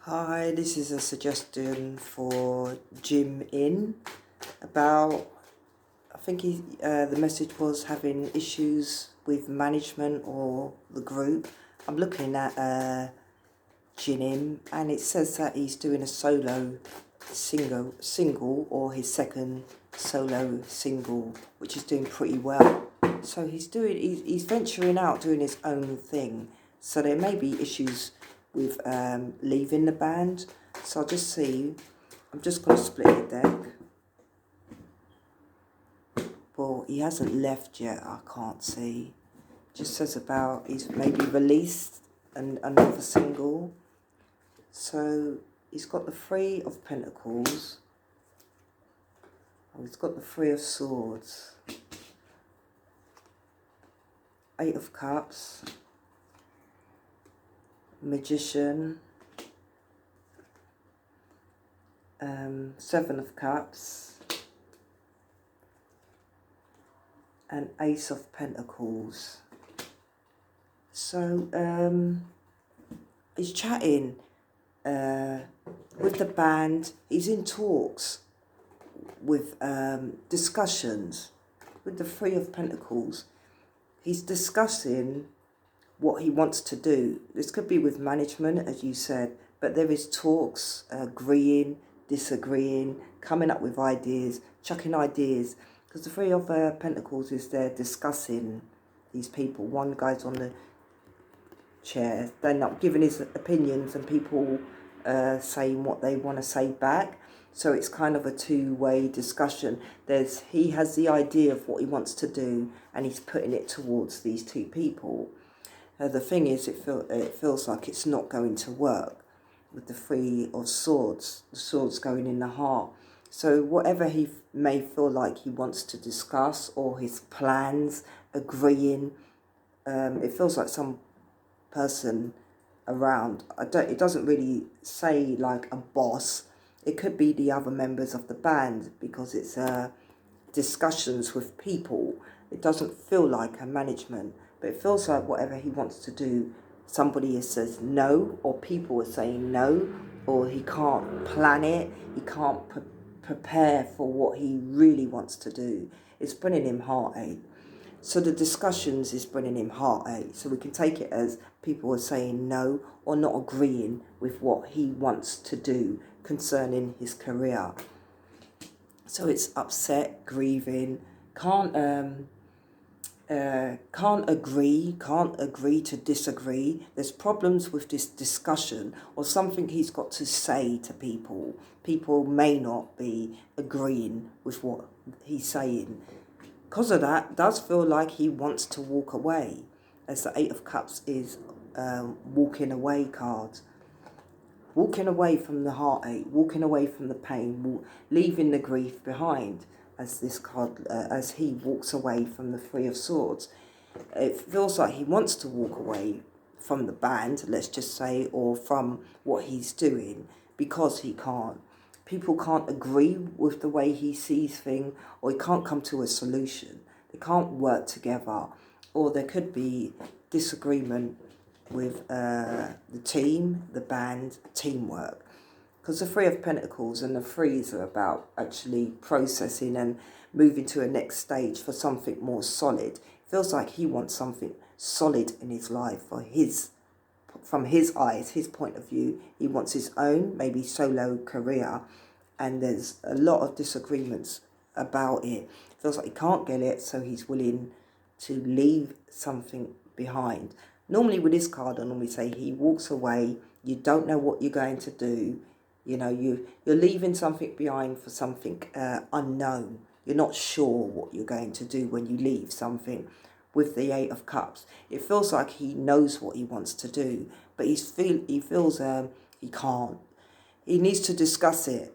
Hi, this is a suggestion for Jimin about, I think the message was having issues with management or the group. I'm looking at Jimin and it says that he's doing a solo single or his second solo single, which is doing pretty well. So he's venturing out doing his own thing. So there may be issues with leaving the band. So I'll just see. I'm just going to split the deck. Well, he hasn't left yet, I can't see. Just says about he's maybe released another single. So he's got the Three of Pentacles. Oh, he's got the Three of Swords. Eight of Cups. Magician. Seven of Cups. And Ace of Pentacles. So he's chatting with the band. He's in talks with discussions with the Three of Pentacles. He's discussing what he wants to do. This could be with management, as you said, but there is talks, agreeing, disagreeing, coming up with ideas, chucking ideas. Because the Three of Pentacles is there discussing these people. One guy's on the chair, they're not giving his opinions and people saying what they want to say back. So it's kind of a two-way discussion. He has the idea of what he wants to do and he's putting it towards these two people. The thing is, it feels like it's not going to work with the Three of Swords, the swords going in the heart. So whatever he may feel like he wants to discuss or his plans, agreeing, it feels like some person around. It doesn't really say like a boss. It could be the other members of the band because it's discussions with people. It doesn't feel like a management, but it feels like whatever he wants to do, somebody says no, or people are saying no, or he can't plan it, he can't prepare for what he really wants to do. It's bringing him heartache. So the discussions is bringing him heartache. So we can take it as people are saying no or not agreeing with what he wants to do concerning his career. So it's upset, grieving, can't agree to disagree. There's problems with this discussion or something he's got to say to people. People may not be agreeing with what he's saying. Because of that, it does feel like he wants to walk away, as the Eight of Cups is walking away card. Walking away from the heartache, walking away from the pain, leaving the grief behind, as this card, as he walks away from the Three of Swords. It feels like he wants to walk away from the band, let's just say, or from what he's doing, because he can't. People can't agree with the way he sees things, or he can't come to a solution. They can't work together, or there could be disagreement with the team, the band, teamwork. Because the Three of Pentacles and the Threes are about actually processing and moving to a next stage for something more solid. It feels like he wants something solid in his life from his eyes, his point of view. He wants his own, maybe solo career, and there's a lot of disagreements about it. Feels like he can't get it, so he's willing to leave something behind. Normally with this card, I normally say he walks away, you don't know what you're going to do, you know, you're leaving something behind for something unknown. You're not sure what you're going to do when you leave something. With the Eight of Cups, it feels like he knows what he wants to do, but he feels he can't. He needs to discuss it.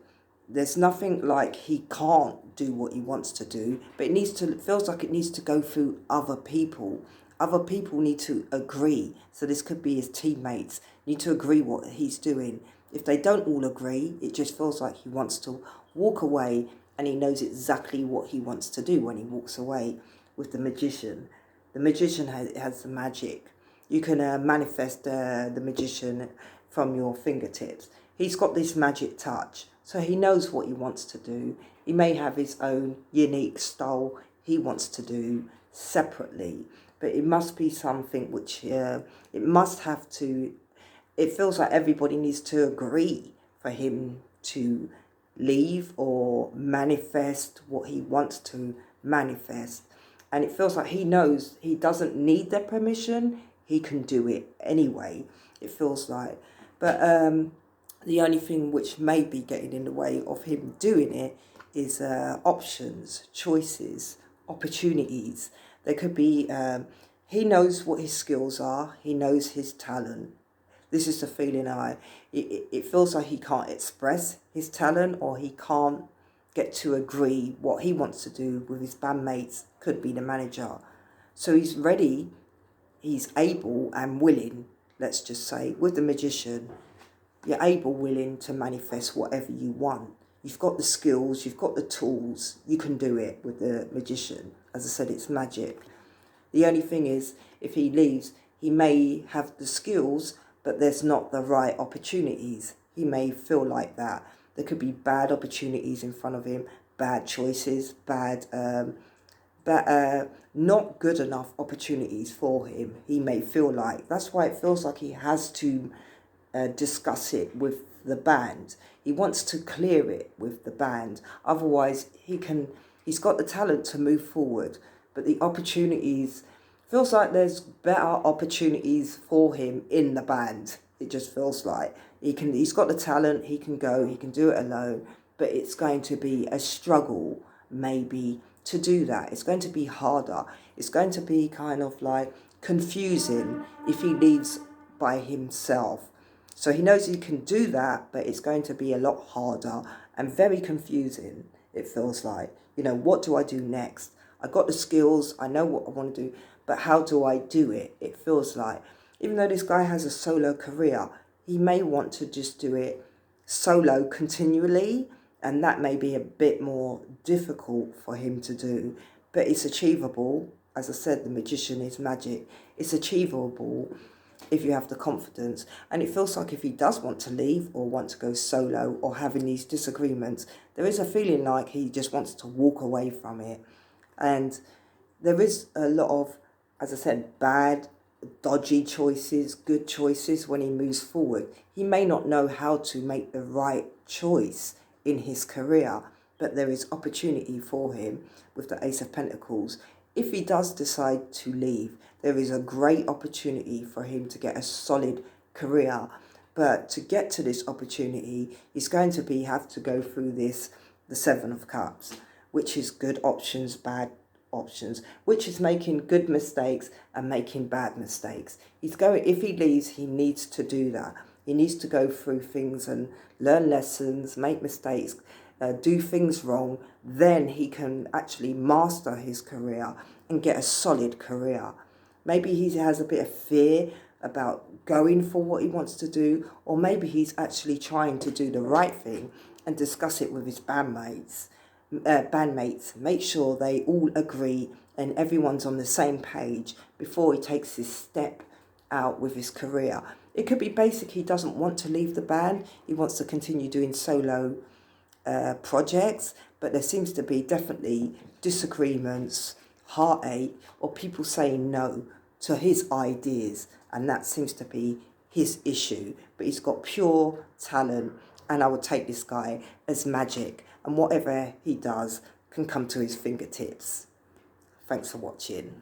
There's nothing like he can't do what he wants to do, but it feels like it needs to go through other people. Other people need to agree. So this could be his teammates, need to agree what he's doing. If they don't all agree, it just feels like he wants to walk away and he knows exactly what he wants to do when he walks away. With the Magician. The Magician has the magic. You can manifest the Magician from your fingertips. He's got this magic touch, so he knows what he wants to do. He may have his own unique style he wants to do separately, but it must be something which it must have to, it feels like everybody needs to agree for him to leave or manifest what he wants to manifest. And it feels like he knows he doesn't need their permission, he can do it anyway, it feels like. But the only thing which may be getting in the way of him doing it is options, choices, opportunities. There could be, he knows what his skills are, he knows his talent. This is the feeling it feels like he can't express his talent, or he can't get to agree what he wants to do with his bandmates, could be the manager. So he's ready, he's able and willing, let's just say, with the magician, you're able, willing to manifest whatever you want. You've got the skills, you've got the tools, you can do it with the magician. As I said, it's magic. The only thing is, if he leaves, he may have the skills, but there's not the right opportunities. He may feel like that. There could be bad opportunities in front of him, bad choices, not good enough opportunities for him. He may feel like. That's why it feels like he has to discuss it with the band. He wants to clear it with the band. Otherwise, he's got the talent to move forward, but the opportunities, feels like there's better opportunities for him in the band. It just feels like he's got the talent, he can go, he can do it alone, but it's going to be a struggle maybe to do that. It's going to be harder. It's going to be kind of like confusing if he leaves by himself. So he knows he can do that, but it's going to be a lot harder and very confusing, it feels like. You know, what do I do next? I got the skills, I know what I want to do, but how do I do it? It feels like, even though this guy has a solo career, he may want to just do it solo continually, and that may be a bit more difficult for him to do, but it's achievable. As I said, the magician is magic. It's achievable if you have the confidence. And it feels like if he does want to leave or want to go solo or having these disagreements, there is a feeling like he just wants to walk away from it. And there is a lot of, as I said, bad, dodgy choices, good choices when he moves forward. He may not know how to make the right choice in his career, but there is opportunity for him with the Ace of Pentacles. If he does decide to leave, there is a great opportunity for him to get a solid career. But to get to this opportunity, he's going to have to go through the Seven of Cups, which is good options, bad options, which is making good mistakes and making bad mistakes. If he leaves, he needs to do that. He needs to go through things and learn lessons, make mistakes, do things wrong. Then he can actually master his career and get a solid career. Maybe he has a bit of fear about going for what he wants to do, or maybe he's actually trying to do the right thing and discuss it with his bandmates. Make sure they all agree and everyone's on the same page before he takes his step out with his career. It could be basic, he doesn't want to leave the band, he wants to continue doing solo projects, but there seems to be definitely disagreements, heartache, or people saying no to his ideas, and that seems to be his issue. But he's got pure talent, and I would take this guy as magic, and whatever he does can come to his fingertips. Thanks for watching.